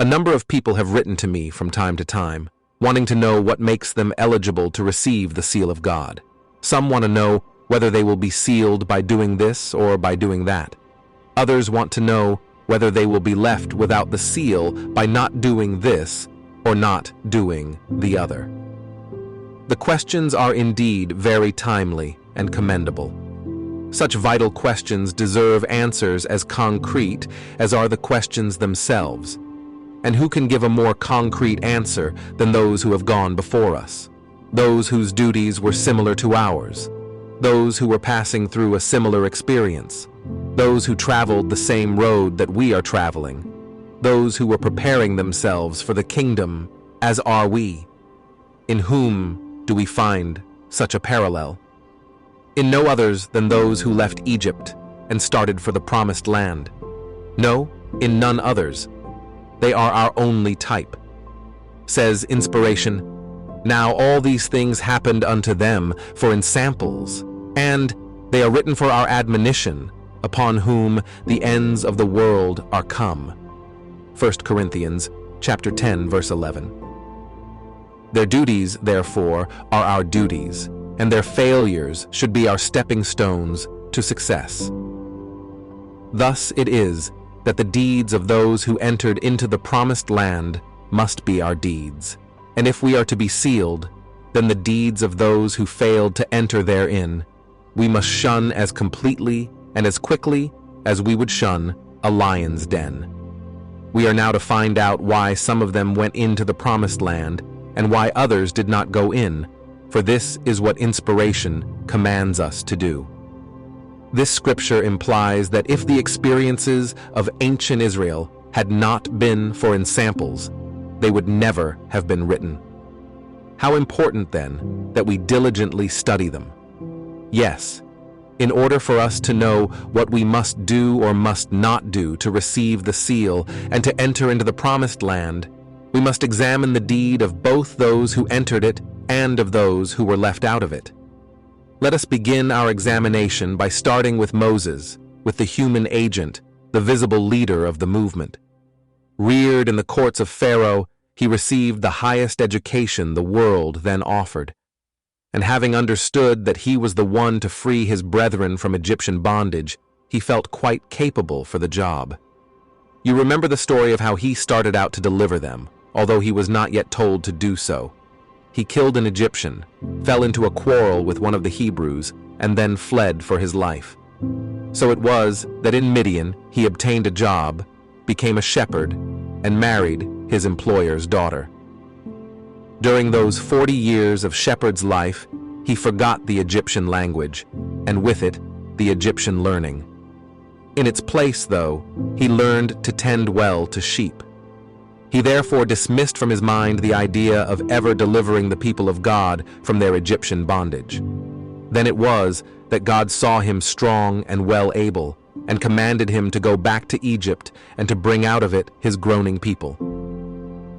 A number of people have written to me from time to time, wanting to know what makes them eligible to receive the seal of God. Some want to know whether they will be sealed by doing this or by doing that. Others want to know whether they will be left without the seal by not doing this or not doing the other. The questions are indeed very timely and commendable. Such vital questions deserve answers as concrete as are the questions themselves. And who can give a more concrete answer than those who have gone before us? Those whose duties were similar to ours. Those who were passing through a similar experience. Those who traveled the same road that we are traveling. Those who were preparing themselves for the kingdom, as are we. In whom do we find such a parallel? In no others than those who left Egypt and started for the promised land. No, in none others. They are our only type. Says inspiration, "Now all these things happened unto them for ensamples, and they are written for our admonition, upon whom the ends of the world are come." 1 Corinthians chapter 10, verse 11. Their duties, therefore, are our duties, and their failures should be our stepping stones to success. Thus it is that the deeds of those who entered into the promised land must be our deeds. And if we are to be sealed, then the deeds of those who failed to enter therein, we must shun as completely and as quickly as we would shun a lion's den. We are now to find out why some of them went into the promised land and why others did not go in, for this is what inspiration commands us to do. This scripture implies that if the experiences of ancient Israel had not been for ensamples, they would never have been written. How important, then, that we diligently study them. Yes, in order for us to know what we must do or must not do to receive the seal and to enter into the promised land, we must examine the deed of both those who entered it and of those who were left out of it. Let us begin our examination by starting with Moses, with the human agent, the visible leader of the movement. Reared in the courts of Pharaoh, he received the highest education the world then offered. And having understood that he was the one to free his brethren from Egyptian bondage, he felt quite capable for the job. You remember the story of how he started out to deliver them, although he was not yet told to do so. He killed an Egyptian, fell into a quarrel with one of the Hebrews, and then fled for his life. So it was that in Midian he obtained a job, became a shepherd, and married his employer's daughter. During those 40 years of shepherd's life, he forgot the Egyptian language, and with it, the Egyptian learning. In its place, though, he learned to tend well to sheep. He therefore dismissed from his mind the idea of ever delivering the people of God from their Egyptian bondage. Then it was that God saw him strong and well able, and commanded him to go back to Egypt and to bring out of it his groaning people.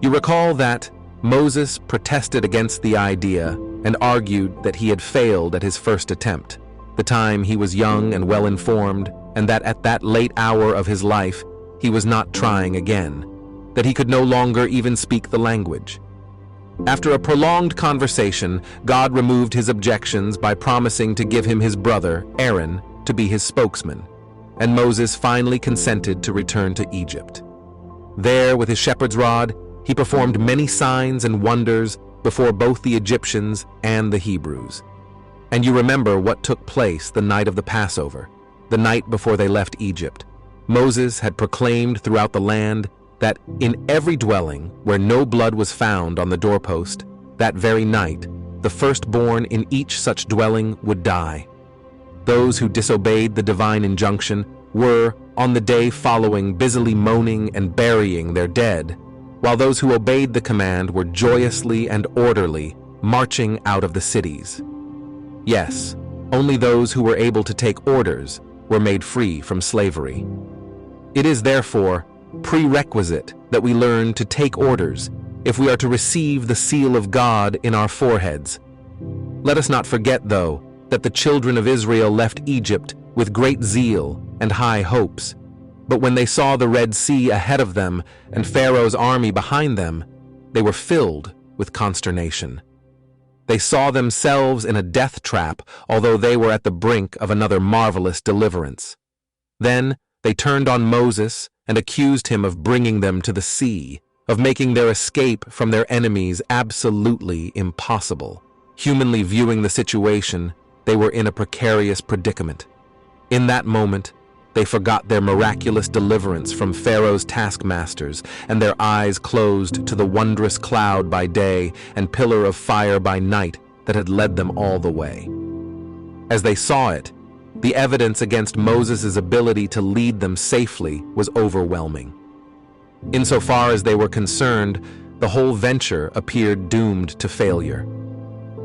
You recall that Moses protested against the idea and argued that he had failed at his first attempt, the time he was young and well-informed, and that at that late hour of his life he was not trying again, that he could no longer even speak the language. After a prolonged conversation, God removed his objections by promising to give him his brother, Aaron, to be his spokesman, and Moses finally consented to return to Egypt. There, with his shepherd's rod, he performed many signs and wonders before both the Egyptians and the Hebrews. And you remember what took place the night of the Passover, the night before they left Egypt. Moses had proclaimed throughout the land that in every dwelling where no blood was found on the doorpost, that very night, the firstborn in each such dwelling would die. Those who disobeyed the divine injunction were, on the day following, busily mourning and burying their dead, while those who obeyed the command were joyously and orderly marching out of the cities. Yes, only those who were able to take orders were made free from slavery. It is therefore prerequisite that we learn to take orders if we are to receive the seal of God in our foreheads. Let us not forget, though, that the children of Israel left Egypt with great zeal and high hopes. But when they saw the Red Sea ahead of them and Pharaoh's army behind them, they were filled with consternation. They saw themselves in a death trap, although they were at the brink of another marvelous deliverance. Then they turned on Moses and accused him of bringing them to the sea, of making their escape from their enemies absolutely impossible. Humanly viewing the situation, they were in a precarious predicament. In that moment, they forgot their miraculous deliverance from Pharaoh's taskmasters, and their eyes closed to the wondrous cloud by day and pillar of fire by night that had led them all the way. As they saw it, the evidence against Moses' ability to lead them safely was overwhelming. Insofar as they were concerned, the whole venture appeared doomed to failure.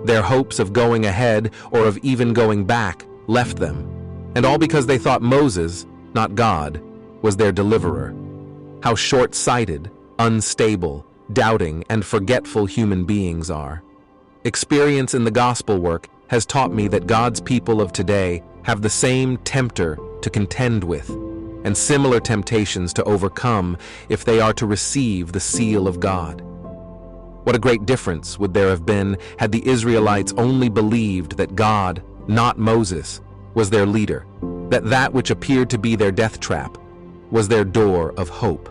Their hopes of going ahead or of even going back left them, and all because they thought Moses, not God, was their deliverer. How short-sighted, unstable, doubting, and forgetful human beings are. Experience in the gospel work has taught me that God's people of today have the same tempter to contend with, and similar temptations to overcome if they are to receive the seal of God. What a great difference would there have been had the Israelites only believed that God, not Moses, was their leader, that which appeared to be their death trap was their door of hope.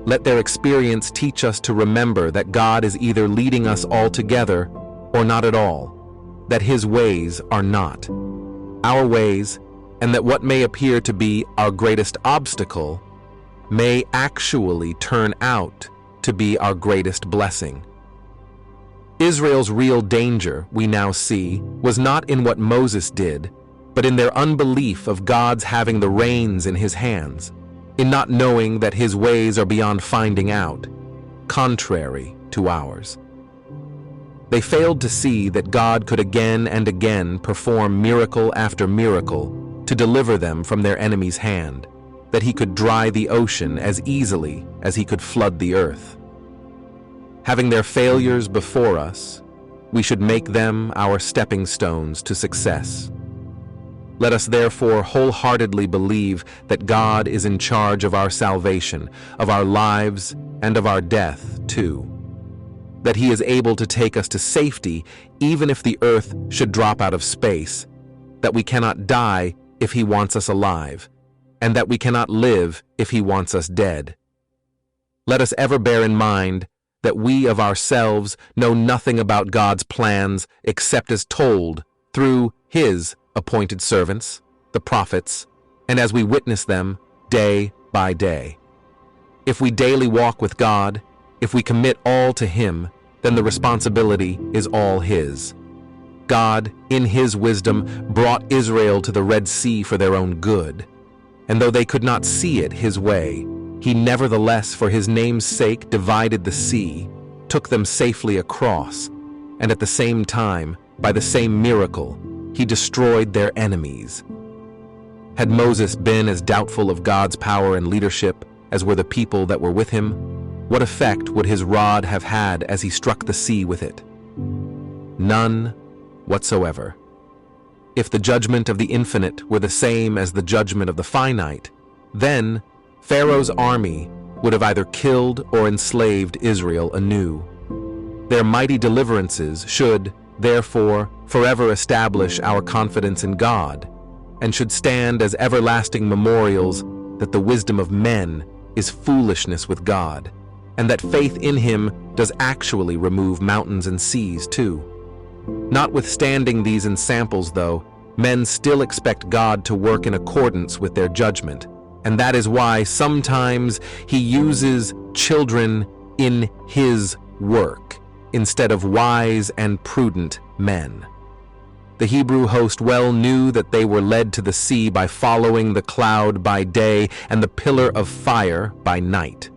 Let their experience teach us to remember that God is either leading us all together or not at all, that His ways are not our ways, and that what may appear to be our greatest obstacle may actually turn out to be our greatest blessing. Israel's real danger, we now see, was not in what Moses did, but in their unbelief of God's having the reins in His hands, in not knowing that His ways are beyond finding out, contrary to ours. They failed to see that God could again and again perform miracle after miracle to deliver them from their enemy's hand, that He could dry the ocean as easily as He could flood the earth. Having their failures before us, we should make them our stepping stones to success. Let us therefore wholeheartedly believe that God is in charge of our salvation, of our lives, and of our death too. That He is able to take us to safety even if the earth should drop out of space, that we cannot die if He wants us alive, and that we cannot live if He wants us dead. Let us ever bear in mind that we of ourselves know nothing about God's plans except as told through His appointed servants, the prophets, and as we witness them day by day. If we daily walk with God, if we commit all to Him, then the responsibility is all His. God, in His wisdom, brought Israel to the Red Sea for their own good, and though they could not see it His way, He nevertheless, for His name's sake, divided the sea, took them safely across, and at the same time, by the same miracle, He destroyed their enemies. Had Moses been as doubtful of God's power and leadership as were the people that were with him, what effect would his rod have had as he struck the sea with it? None whatsoever. If the judgment of the infinite were the same as the judgment of the finite, then Pharaoh's army would have either killed or enslaved Israel anew. Their mighty deliverances should, therefore, forever establish our confidence in God, and should stand as everlasting memorials that the wisdom of men is foolishness with God, and that faith in Him does actually remove mountains and seas too. Notwithstanding these ensamples, though, men still expect God to work in accordance with their judgment, and that is why sometimes He uses children in His work instead of wise and prudent men. The Hebrew host well knew that they were led to the sea by following the cloud by day and the pillar of fire by night.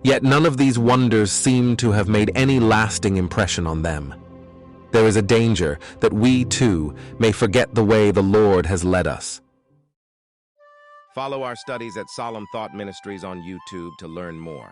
Yet none of these wonders seem to have made any lasting impression on them. There is a danger that we, too, may forget the way the Lord has led us. Follow our studies at Solemn Thought Ministries on YouTube to learn more.